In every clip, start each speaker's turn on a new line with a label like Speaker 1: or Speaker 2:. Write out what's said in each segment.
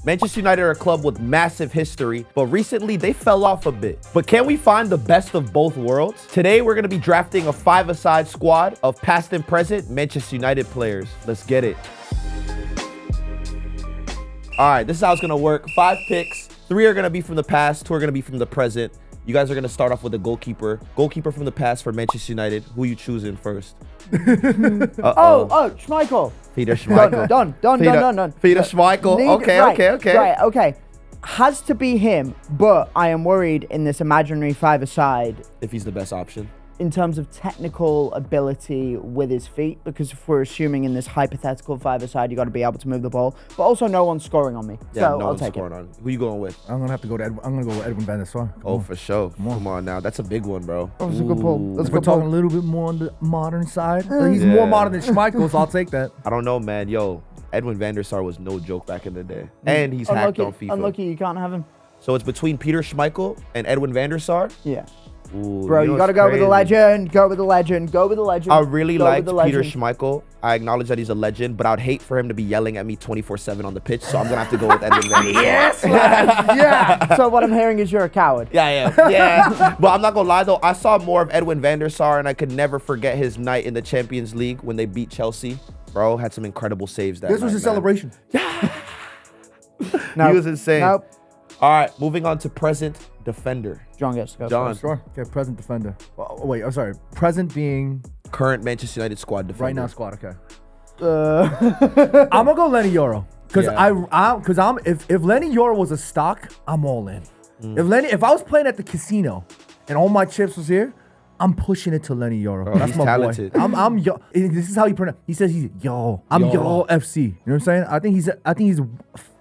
Speaker 1: Manchester United are a club with massive history, but recently they fell off a bit. But can we find the best of both worlds? Today, we're going to be drafting a five-a-side squad of past and present Manchester United players. Let's get it. All right, this is how it's going to work. 5 picks. 3 are going to be from the past. 2 are going to be from the present. You guys are going to start off with a goalkeeper. Goalkeeper from the past for Manchester United. Who you choosing first?
Speaker 2: Schmeichel.
Speaker 1: Peter Schmeichel.
Speaker 2: Done.
Speaker 1: Peter Schmeichel. Okay.
Speaker 2: Has to be him, but I am worried in this imaginary five-a-side
Speaker 1: If he's the best option.
Speaker 2: in terms of technical ability with his feet, because if we're assuming in this hypothetical five-a-side, you got to be able to move the ball, but also no one's scoring on me,
Speaker 1: Yeah,
Speaker 2: so
Speaker 1: no
Speaker 2: I'll
Speaker 1: one's
Speaker 2: take it.
Speaker 1: scoring on. Who you going with?
Speaker 3: I'm gonna have to go to I'm gonna go with Edwin van der Sar.
Speaker 1: Oh, for sure. Come on now. That's a big one, bro.
Speaker 2: That was a good pull. That's a
Speaker 3: If we're
Speaker 2: good pull.
Speaker 3: talking a little bit more on the modern side, he's more modern than Schmeichel, so I'll take that.
Speaker 1: I don't know, man. Yo, Edwin van der Sar was no joke back in the day. And he's hacked on FIFA.
Speaker 2: Unlucky, you can't have him.
Speaker 1: So it's between Peter Schmeichel and Edwin van der Sar?
Speaker 2: Yeah.
Speaker 1: Ooh,
Speaker 2: Bro, you
Speaker 1: know
Speaker 2: gotta
Speaker 1: what's
Speaker 2: go with the
Speaker 1: crazy?
Speaker 2: legend. Go with the legend. Go with the legend.
Speaker 1: I really
Speaker 2: Go with
Speaker 1: liked
Speaker 2: the
Speaker 1: Peter
Speaker 2: legend.
Speaker 1: Schmeichel. I acknowledge that he's a legend, but I'd hate for him to be yelling at me 24/7 on the pitch, so I'm gonna have to go with Edwin van der Sar.
Speaker 2: Yes, lad. Yeah. So what I'm hearing is you're a coward.
Speaker 1: Yeah. But I'm not gonna lie though, I saw more of Edwin van der Sar, and I could never forget his night in the Champions League when they beat Chelsea. Bro had some incredible saves that
Speaker 3: This was
Speaker 1: night,
Speaker 3: his
Speaker 1: man.
Speaker 3: celebration.
Speaker 2: Nope.
Speaker 1: He was insane.
Speaker 2: Nope.
Speaker 1: All right, moving on to present defender.
Speaker 2: John gets to go.
Speaker 1: John.
Speaker 3: Sure. Okay, present defender. Oh, wait, I'm sorry. Present being
Speaker 1: Current Manchester United squad defender.
Speaker 3: right now squad. Okay.
Speaker 2: first.
Speaker 3: I'm gonna go Lenny Yoro because
Speaker 1: Yeah.
Speaker 3: if Lenny Yoro was a stock, I'm all in. If I was playing at the casino and all my chips was here, I'm pushing it to Lenny Yoro.
Speaker 1: Bro,
Speaker 3: That's
Speaker 1: he's
Speaker 3: my
Speaker 1: talented.
Speaker 3: boy. I'm yo. This is how he pronounce. He says he's yo. I'm yo FC. You know what I'm saying? I think he's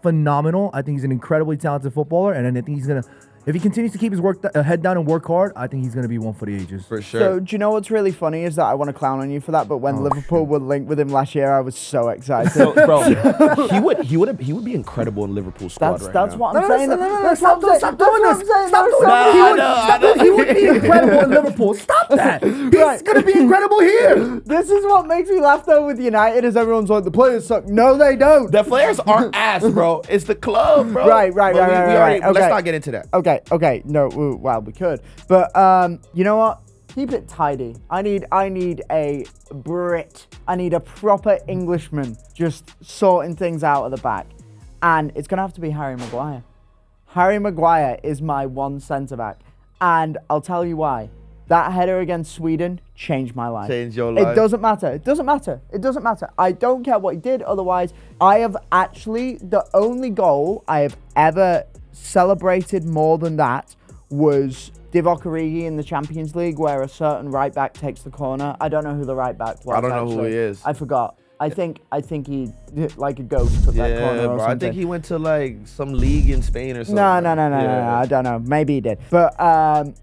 Speaker 3: phenomenal. I think he's an incredibly talented footballer, and I think he's gonna. If he continues to keep his head down and work hard, I think he's going to be one for the ages.
Speaker 1: For sure.
Speaker 2: So do you know what's really funny is that I want to clown on you for that, but when Liverpool were linked with him last year, I was so excited.
Speaker 1: So, bro, he would be incredible in Liverpool squad
Speaker 2: That's
Speaker 1: now.
Speaker 2: what I'm saying.
Speaker 3: Stop doing this. Stop doing He would be incredible in Liverpool. Stop that. He's going to be incredible here.
Speaker 2: This is what makes me laugh though with United is everyone's like, the players suck. No, they don't.
Speaker 1: The players aren't ass, bro. It's the club, bro.
Speaker 2: Right.
Speaker 1: But
Speaker 2: Okay.
Speaker 1: Let's not get into that.
Speaker 2: Okay. No, well, we could. But you know what? Keep it tidy. I need a Brit. I need a proper Englishman just sorting things out at the back. And it's going to have to be Harry Maguire. Harry Maguire is my one centre-back. And I'll tell you why. That header against Sweden changed my life.
Speaker 1: Changed your life.
Speaker 2: It doesn't matter. I don't care what he did. Otherwise, I have actually, the only goal I have ever celebrated more than that was Divock Origi in the Champions League, where a certain right back takes the corner. I don't know who the right back was.
Speaker 1: I don't know who he is.
Speaker 2: I forgot. I think he like a ghost took that corner or
Speaker 1: bro.
Speaker 2: something.
Speaker 1: I think he went to like some league in Spain or something.
Speaker 2: No. I don't know. Maybe he did. But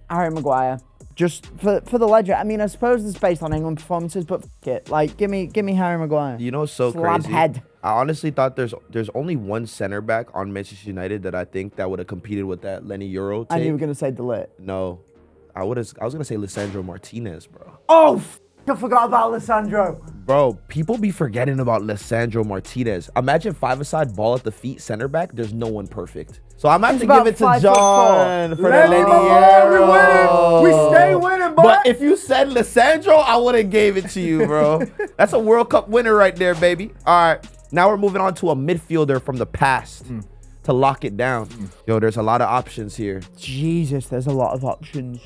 Speaker 2: Harry Maguire, just for the legend. I mean, I suppose it's based on England performances, but f it. Like, give me Harry Maguire.
Speaker 1: You know what's so
Speaker 2: Slab
Speaker 1: crazy?
Speaker 2: head.
Speaker 1: I honestly thought there's only one center back on Manchester United that I think that would have competed with that Lenny Euro take.
Speaker 2: And you were gonna say Delit.
Speaker 1: No, I was gonna say Lisandro Martinez, bro.
Speaker 2: Oh, I forgot about Lisandro.
Speaker 1: Bro, people be forgetting about Lisandro Martinez. Imagine five-a-side ball at the feet, center back. There's no one perfect. So I'm going to
Speaker 2: about
Speaker 1: give it to
Speaker 2: 5'4".
Speaker 1: John for the
Speaker 3: Let him
Speaker 1: Leniero.
Speaker 3: We stay winning, boy.
Speaker 1: But if you said Lisandro, I would have gave it to you, bro. That's a World Cup winner right there, baby. All right, now we're moving on to a midfielder from the past to lock it down. Yo, there's a lot of options here.
Speaker 2: Jesus, there's a lot of options.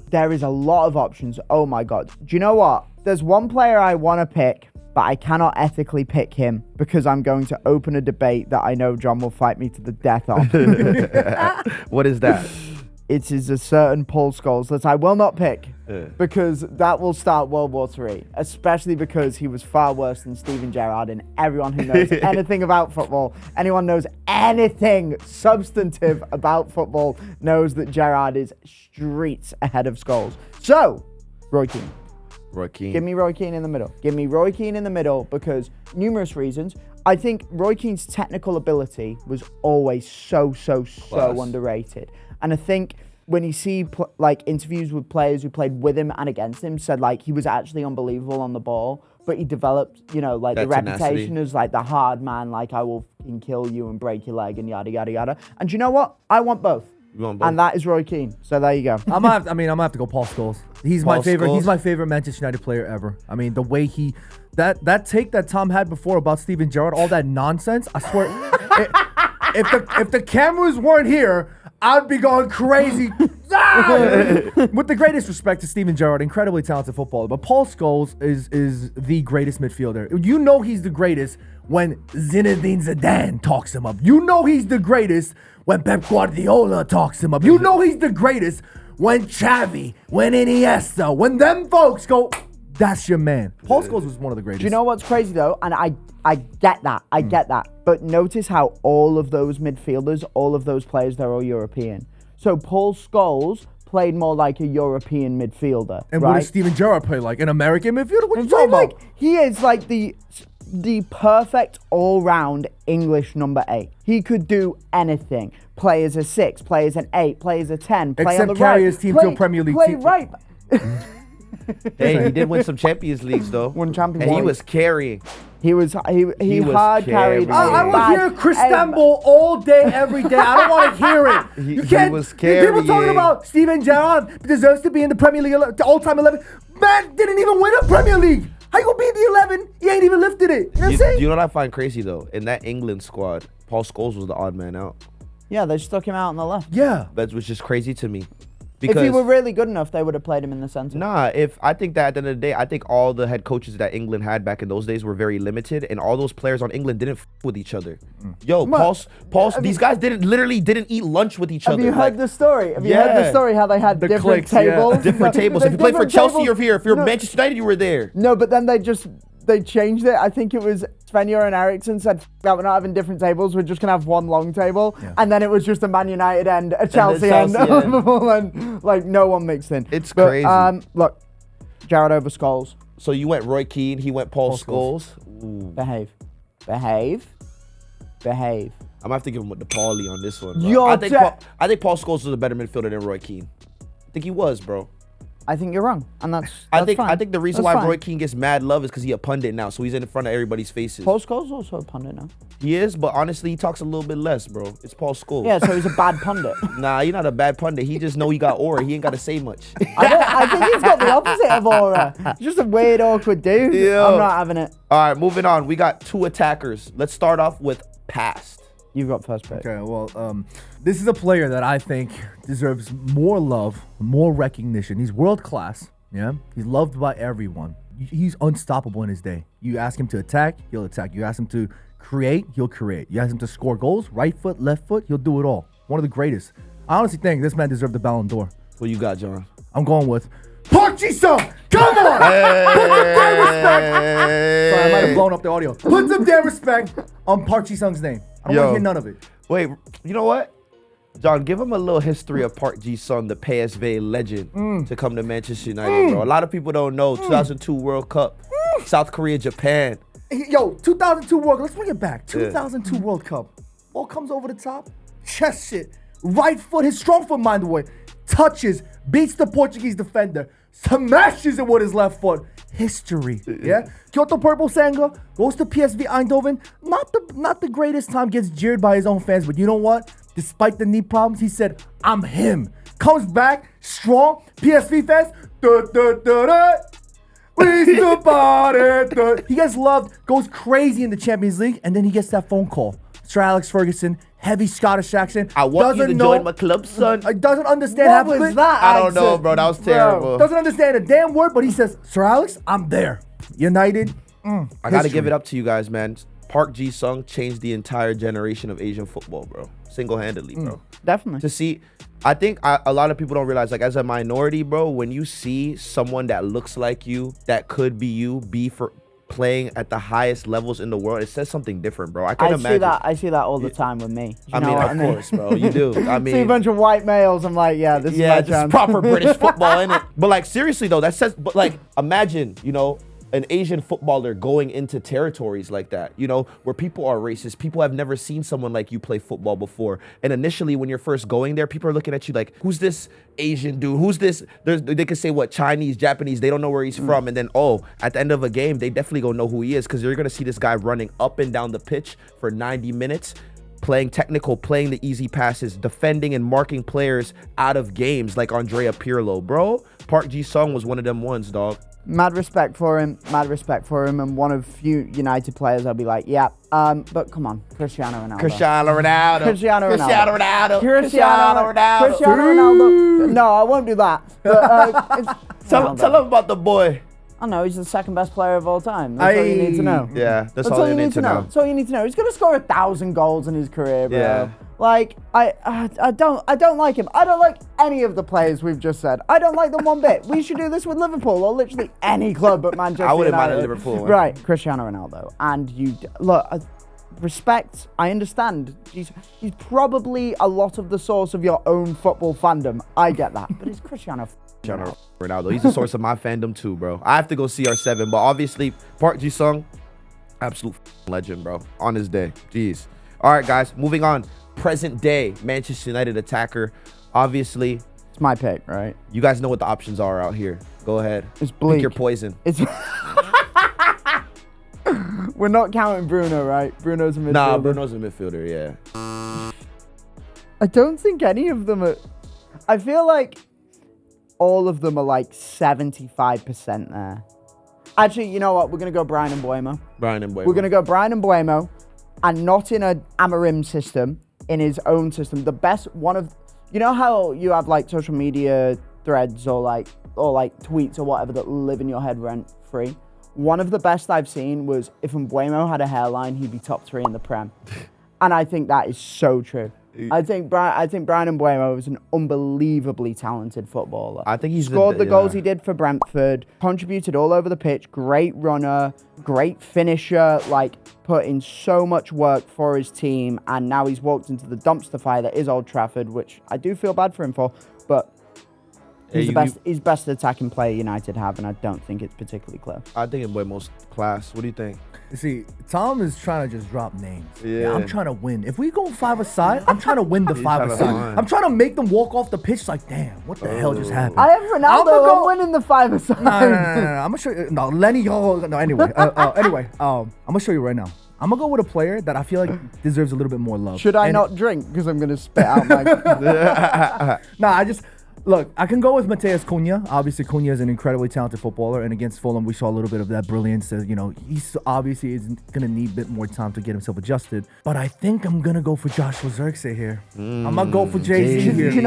Speaker 2: There is a lot of options. Oh my God. Do you know what? There's one player I want to pick, but I cannot ethically pick him because I'm going to open a debate that I know John will fight me to the death on.
Speaker 1: What is that?
Speaker 2: It is a certain Paul Scholes that I will not pick because that will start World War III, especially because he was far worse than Steven Gerrard, and everyone who knows anything about football, anyone knows anything substantive about football knows that Gerrard is streets ahead of Scholes. So, Roy Keane.
Speaker 1: Roy Keane.
Speaker 2: Give me Roy Keane in the middle. Give me Roy Keane in the middle because numerous reasons. I think Roy Keane's technical ability was always so underrated. And I think when you see like interviews with players who played with him and against him, said like he was actually unbelievable on the ball, but he developed, you know, like
Speaker 1: That
Speaker 2: the
Speaker 1: tenacity.
Speaker 2: reputation as like the hard man, like I will fucking kill you and break your leg and yada yada yada. And you know what? I want both.
Speaker 1: You want both?
Speaker 2: And that is Roy Keane. So there you go.
Speaker 3: I'm gonna have to go Paul Scholes. He's my
Speaker 1: Paul
Speaker 3: favorite.
Speaker 1: Scholes?
Speaker 3: He's my favorite Manchester United player ever. I mean, the way he that take that Tom had before about Steven Gerrard, all that nonsense. I swear, if the cameras weren't here, I'd be going crazy. With the greatest respect to Steven Gerrard, incredibly talented footballer, but Paul Scholes is the greatest midfielder. You know he's the greatest when Zinedine Zidane talks him up. You know he's the greatest when Pep Guardiola talks him up. You know he's the greatest when Xavi, when Iniesta, when them folks go, that's your man. Paul Scholes was one of the greatest.
Speaker 2: Do you know what's crazy though? And I get that. I get that. But notice how all of those midfielders, all of those players, they're all European. So Paul Scholes played more like a European midfielder.
Speaker 3: And
Speaker 2: right?
Speaker 3: what does Steven Gerrard play like? An American midfielder? What are you
Speaker 2: He's
Speaker 3: talking
Speaker 2: like,
Speaker 3: about?
Speaker 2: he is like the perfect all-round English number 8. He could do anything. Play as a 6, play as an 8, play as a 10, play
Speaker 3: Except
Speaker 2: on the
Speaker 3: carry
Speaker 2: right.
Speaker 3: his team to a Premier League
Speaker 2: Play
Speaker 3: team.
Speaker 2: right.
Speaker 1: Hey, he did win some Champions Leagues though.
Speaker 2: Won Champions
Speaker 1: And he
Speaker 2: League.
Speaker 1: was carrying.
Speaker 2: He was hard carried.
Speaker 1: carrying.
Speaker 3: I will hear Cristambol all day, every day. I don't want to hear it.
Speaker 1: He
Speaker 3: You can't.
Speaker 1: was
Speaker 3: People talking
Speaker 1: carrying.
Speaker 3: about Steven Gerrard deserves to be in the Premier League, the all-time 11. Man didn't even win a Premier League. How you gonna be in the 11? He ain't even lifted it. You know what I'm
Speaker 1: Do
Speaker 3: saying?
Speaker 1: you know what I find crazy though? In that England squad, Paul Scholes was the odd man out.
Speaker 2: Yeah, they stuck him out on the left.
Speaker 3: Yeah.
Speaker 1: That was just crazy to me.
Speaker 2: If he were really good enough, they would have played him in the centre.
Speaker 1: Nah, I think that at the end of the day, I think all the head coaches that England had back in those days were very limited, and all those players on England didn't with each other. Yo, these guys literally didn't eat lunch with each other.
Speaker 2: Have you heard the story? Have you heard the story how they had
Speaker 3: The
Speaker 2: different
Speaker 3: cliques, yeah.
Speaker 2: tables?
Speaker 1: Different tables. If you played for Chelsea, you're here. If you're Manchester United, you were there.
Speaker 2: No, but then they changed it. I think it was Sven-Göran Eriksson said, "F that, we're not having different tables. We're just gonna have one long table."
Speaker 3: Yeah.
Speaker 2: And then it was just a Man United end, a Chelsea end,
Speaker 1: Chelsea
Speaker 2: a
Speaker 1: end.
Speaker 2: Liverpool end. Like no one mixed in.
Speaker 1: It's
Speaker 2: But,
Speaker 1: crazy.
Speaker 2: Look, Gerrard over Scholes.
Speaker 1: So you went Roy Keane, he went Paul
Speaker 3: Scholes.
Speaker 1: Scholes. Ooh.
Speaker 2: Behave.
Speaker 1: I'm gonna have to give him with the Paulie on this one. Bro.
Speaker 2: Yo,
Speaker 1: I think Paul Scholes was a better midfielder than Roy Keane. I think he was, bro.
Speaker 2: I think you're wrong, and that's
Speaker 1: I think
Speaker 2: fine.
Speaker 1: the reason
Speaker 2: That's
Speaker 1: why
Speaker 2: fine.
Speaker 1: Roy Keane gets mad love is because he's a pundit now, so he's in front of everybody's faces.
Speaker 2: Paul Scholes also a pundit now.
Speaker 1: He is, but honestly, he talks a little bit less, bro. It's Paul Scholes.
Speaker 2: Yeah, so he's a bad pundit.
Speaker 1: Nah, he's not a bad pundit. He just know he got aura. He ain't got to say much.
Speaker 2: I think he's got the opposite of aura. He's just a weird, awkward dude.
Speaker 1: Yo.
Speaker 2: I'm not having it.
Speaker 1: All right, moving on. We got 2 attackers. Let's start off with past.
Speaker 2: You've got first pick.
Speaker 3: Okay, well, this is a player that I think deserves more love, more recognition. He's world class. Yeah, he's loved by everyone. He's unstoppable in his day. You ask him to attack, he'll attack. You ask him to create, he'll create. You ask him to score goals, right foot, left foot, he'll do it all. One of the greatest. I honestly think this man deserved the Ballon d'Or.
Speaker 1: What you got, John?
Speaker 3: I'm going with Park Ji-sung. Come on! Put some damn respect. Sorry, I might have blown up the audio. Put some damn respect on Park Ji-sung's name. I don't want to hear none of it.
Speaker 1: Wait, you know what? John, give him a little history of Park Ji-sung, the PSV legend, to come to Manchester United, bro. A lot of people don't know. 2002 World Cup, South Korea, Japan.
Speaker 3: Yo, 2002 World Cup. Let's bring it back. 2002 World Cup. Ball comes over the top. Chest shit. Right foot, his strong foot, mind the way. Touches, beats the Portuguese defender, smashes it with his left foot. History. Yeah? Kyoto Purple Sanga goes to PSV Eindhoven. Not the greatest time, gets jeered by his own fans, but you know what? Despite the knee problems, he said, I'm him. Comes back, strong. PSV fans, we somebody. He gets loved, goes crazy in the Champions League, and then he gets that phone call. Sir Alex Ferguson, heavy Scottish accent.
Speaker 1: I want you to join my club, son.
Speaker 3: Doesn't understand half
Speaker 2: What
Speaker 3: of
Speaker 2: was
Speaker 3: it.
Speaker 2: that?
Speaker 1: I don't know,
Speaker 2: accent?
Speaker 1: bro. That was terrible.
Speaker 3: Doesn't understand a damn word, but he says, Sir Alex, I'm there. United.
Speaker 1: I gotta give it up to you guys, man. Park Ji-sung changed the entire generation of Asian football, bro. Single-handedly, bro.
Speaker 2: Definitely.
Speaker 1: To see, I think a lot of people don't realize, like, as a minority, bro, when you see someone that looks like you, that could be you, be for playing at the highest levels in the world, it says something different, bro. I can't imagine.
Speaker 2: I see that all the time with me. You know what
Speaker 1: of course, bro. You do. I
Speaker 2: See a
Speaker 1: mean,
Speaker 2: bunch of white males. I'm like, yeah, this is my
Speaker 1: yeah, just
Speaker 2: chance.
Speaker 1: proper British football, innit? But like, seriously though, that says. But like, imagine, you know, an Asian footballer going into territories like that, you know, where people are racist. People have never seen someone like you play football before. And initially, when you're first going there, people are looking at you like, who's this Asian dude? Who's this? They could say what, Chinese, Japanese, they don't know where he's from. And then, at the end of a game, they definitely gonna know who he is, because you're gonna see this guy running up and down the pitch for 90 minutes, playing technical, playing the easy passes, defending and marking players out of games like Andrea Pirlo, bro. Park Ji-sung was one of them ones, dog.
Speaker 2: Mad respect for him, and one of few United players I'll be like, yeah, but come on, Cristiano Ronaldo.
Speaker 1: Cristiano
Speaker 2: Ronaldo. No, I won't do that. But,
Speaker 1: tell him about the boy.
Speaker 2: I know, he's the second best player of all time. That's all you need to know.
Speaker 1: Yeah, that's all you need to know.
Speaker 2: That's all you need to know. He's gonna score 1,000 goals in his career, bro.
Speaker 1: Yeah.
Speaker 2: Like, I don't like him. I don't like any of the players we've just said. I don't like them one bit. We should do this with Liverpool or literally any club but Manchester United.
Speaker 1: I wouldn't mind at Liverpool.
Speaker 2: Right, Cristiano Ronaldo. And look, respect, I understand. He's probably a lot of the source of your own football fandom. I get that. But it's Cristiano
Speaker 1: Ronaldo. He's the source of my fandom too, bro. I have to go CR7, but obviously Park Ji-sung, absolute legend, bro. On his day. Jeez. All right, guys, moving on. Present day Manchester United attacker. Obviously,
Speaker 2: it's my pick, right?
Speaker 1: You guys know what the options are out here. Go ahead.
Speaker 2: It's bleak.
Speaker 1: Pick your poison.
Speaker 2: It's We're not counting Bruno, right? Bruno's a midfielder.
Speaker 1: Nah, Bruno's a midfielder, yeah.
Speaker 2: I don't think any of them are. I feel like all of them are like 75% there. Actually, you know what? We're going to go Brian Mbeumo. We're going to go Brian Mbeumo, and not in a Amarim system, in his own system. The best one of, you know how you have like social media threads or like tweets or whatever that live in your head rent free? One of the best I've seen was, if Mbeumo had a hairline, he'd be top 3 in the Prem. And I think that is so true. I think Brian Mbeumo is an unbelievably talented footballer.
Speaker 1: I think he's
Speaker 2: scored the goals he did for Brentford, contributed all over the pitch, great runner, great finisher, like put in so much work for his team, and now he's walked into the dumpster fire that is Old Trafford, which I do feel bad for him for, but he's best attacking player United have, and I don't think it's particularly close.
Speaker 1: I think Mbeumo's class. What do you think?
Speaker 3: See, Tom is trying to just drop names.
Speaker 1: Yeah.
Speaker 3: I'm trying to win. If we go 5-a-side, I'm trying to win the 5-a-side. I'm trying to make them walk off the pitch like, damn, what the hell just happened?
Speaker 2: I have Ronaldo. I'm winning the 5-a-side.
Speaker 3: No. I'm gonna show you. No, Lenny. No. Anyway. I'm gonna show you right now. I'm gonna go with a player that I feel like deserves a little bit more love.
Speaker 2: Should I not drink because I'm gonna spit out my?
Speaker 3: Look, I can go with Mateus Cunha. Obviously, Cunha is an incredibly talented footballer, and against Fulham, we saw a little bit of that brilliance. He's obviously is going to need a bit more time to get himself adjusted. But I think I'm going to go for Joshua Zirkzee here. I'm going to go for Jay-Z here.
Speaker 2: Do you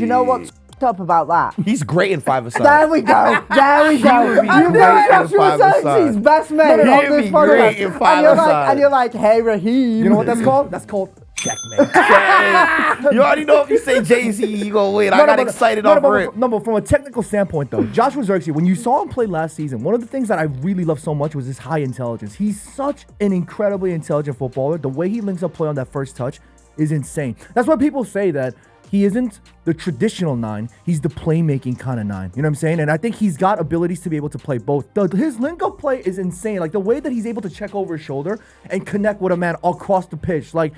Speaker 2: know what's up about that?
Speaker 1: He's great in 5-a-side.
Speaker 2: There we go. You know Joshua Zirkzee's best mate on this podcast. And you're like, hey, Raheem.
Speaker 3: You know what that's called? That's called checkmate.
Speaker 1: You already know if you say Jay-Z, you gonna win. I got excited off rip.
Speaker 3: No, but from a technical standpoint, though, Joshua Zirkzee, when you saw him play last season, one of the things that I really loved so much was his high intelligence. He's such an incredibly intelligent footballer. The way he links up play on that first touch is insane. That's why people say that he isn't the traditional 9. He's the playmaking kind of 9. You know what I'm saying? And I think he's got abilities to be able to play both. His link-up play is insane. Like, the way that he's able to check over his shoulder and connect with a man across the pitch. Like,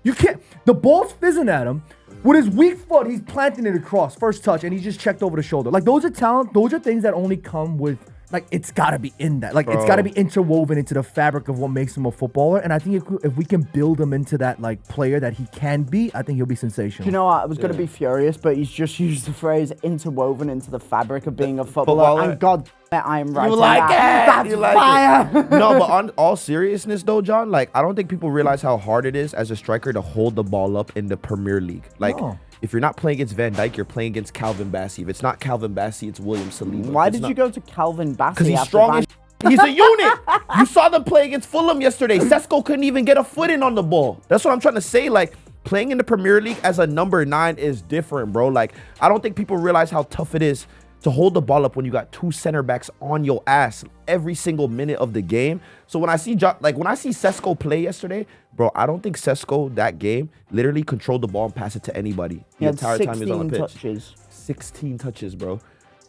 Speaker 3: you can't. The ball's fizzing at him. With his weak foot, he's planting it across. First touch, and he just checked over the shoulder. Like, those are talent. Those are things that only come with, like, it's got to be in that. Like, it's got to be interwoven into the fabric of what makes him a footballer. And I think if we can build him into that, like, player that he can be, I think he'll be sensational.
Speaker 2: Do you know what? I was going to be furious, but he's just used the phrase interwoven into the fabric of being a footballer. And God, I am right.
Speaker 1: You like it?
Speaker 2: That's fire.
Speaker 1: No, but on all seriousness, though, John, like, I don't think people realize how hard it is as a striker to hold the ball up in the Premier League. Like, if you're not playing against Van Dijk, you're playing against Calvin Bassey. If it's not Calvin Bassey, it's William Saliba.
Speaker 2: Why did you go to Calvin Bassey?
Speaker 1: Because he's strong as He's a unit. You saw them play against Fulham yesterday. Sesko couldn't even get a foot in on the ball. That's what I'm trying to say. Like, playing in the Premier League as a number 9 is different, bro. Like, I don't think people realize how tough it is to hold the ball up when you got 2 center backs on your ass every single minute of the game. So when I see Sesko play yesterday, bro, I don't think Sesko that game literally controlled the ball and passed it to anybody the entire time he was on the pitch.
Speaker 2: 16 touches.
Speaker 1: 16 touches, bro.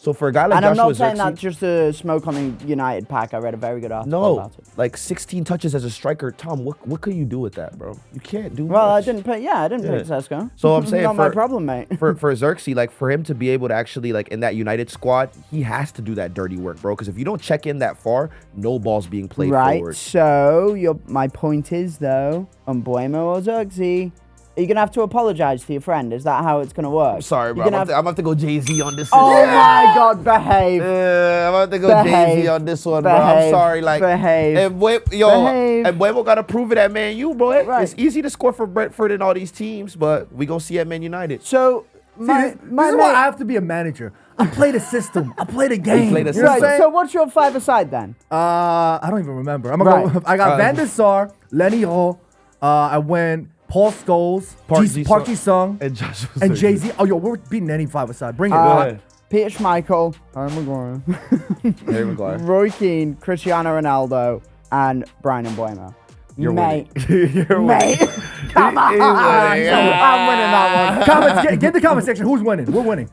Speaker 1: So for a guy like
Speaker 2: And I'm
Speaker 1: Joshua
Speaker 2: not saying
Speaker 1: Zirkzee,
Speaker 2: that's just a smoke on the United pack. I read a very good article
Speaker 1: no,
Speaker 2: about it.
Speaker 1: like 16 touches as a striker. Tom, what could you do with that, bro? You can't do
Speaker 2: Well,
Speaker 1: much.
Speaker 2: I didn't pick Sesko.
Speaker 1: So I'm saying
Speaker 2: not my problem, mate.
Speaker 1: for Xerxes, like for him to be able to actually like in that United squad, he has to do that dirty work, bro. Because if you don't check in that far, no ball's being played
Speaker 2: Right.
Speaker 1: forward.
Speaker 2: So my point is though, Mbuemo or Xerxes, are you gonna have to apologize to your friend? Is that how it's gonna work?
Speaker 1: I'm sorry, bro.
Speaker 2: You're
Speaker 1: I'm
Speaker 2: gonna
Speaker 1: gonna have to go Jay-Z on this.
Speaker 2: Oh
Speaker 1: one.
Speaker 2: my God, behave.
Speaker 1: I'm gonna have to go
Speaker 2: Behave.
Speaker 1: Jay-Z on this one, bro. I'm
Speaker 2: Behave.
Speaker 1: sorry, like
Speaker 2: Behave.
Speaker 1: And
Speaker 2: Behave.
Speaker 1: Buemo gotta prove it at Man U, boy.
Speaker 2: Right.
Speaker 1: It's easy to score for Brentford and all these teams, but we gonna see at Man United.
Speaker 2: So
Speaker 3: See,
Speaker 2: my
Speaker 3: this is why I
Speaker 2: mate.
Speaker 3: have to be a manager. I play the system. I play the game.
Speaker 1: play the
Speaker 3: You know what I'm
Speaker 1: system.
Speaker 2: Right.
Speaker 3: saying?
Speaker 2: So what's your five-a-side then?
Speaker 3: I don't even remember. I'm gonna
Speaker 2: Right.
Speaker 3: go. I got Van der Sar, Lenny Ho. I went Paul Scholes, Park Ji-sung,
Speaker 1: and Joshua
Speaker 3: and
Speaker 1: Zirkzee.
Speaker 3: Jay-Z. Oh, yo, we're beating any five-a-side. Bring it.
Speaker 1: ahead.
Speaker 2: Peter Schmeichel, Harry Maguire,
Speaker 1: Harry Maguire.
Speaker 2: Roy Keane, Cristiano Ronaldo, and Brian Mbuemo.
Speaker 1: You're
Speaker 2: Mate.
Speaker 1: winning. You're
Speaker 2: Mate,
Speaker 1: winning.
Speaker 2: come on.
Speaker 1: He's winning.
Speaker 2: I'm winning that one.
Speaker 3: Comments, get in the comment section. Who's winning? We're winning.